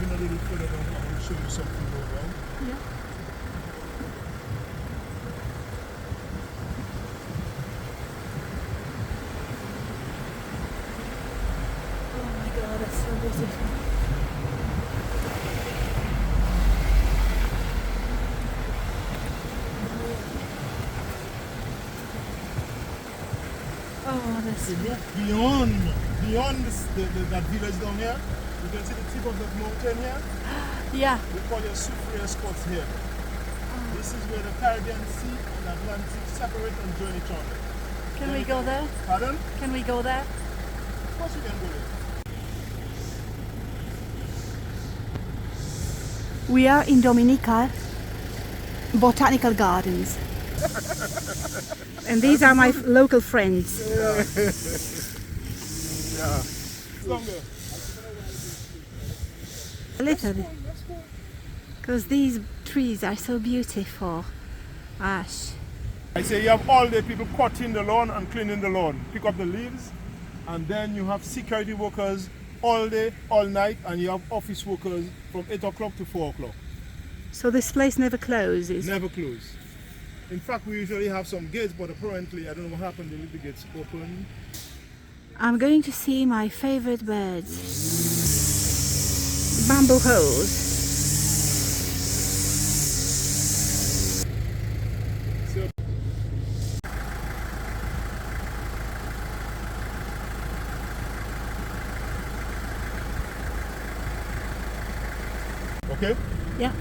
moving a little further down, I want to show you something over. Yeah. Oh my god, that's so beautiful. Oh, that's You look beyond that village down here. You can see the tip of that mountain here. yeah. We call it Soufriere spots here. This is where the Caribbean Sea and the Atlantic separate and join each other. Can we go there? Pardon? Can we go there? Of course you can go there. We are in Dominica Botanical Gardens. And these are my local friends. Yeah. Longer. A little bit. Because these trees are so beautiful. Ash. I say you have all the people cutting the lawn and cleaning the lawn. Pick up the leaves, and then you have security workers all day, all night, and you have office workers from 8 o'clock to 4 o'clock. So this place never closes? Never close. In fact, we usually have some gates, but apparently, I don't know what happened, they leave the gates open. I'm going to see my favorite birds. Bamboo holes. So, okay? Yeah.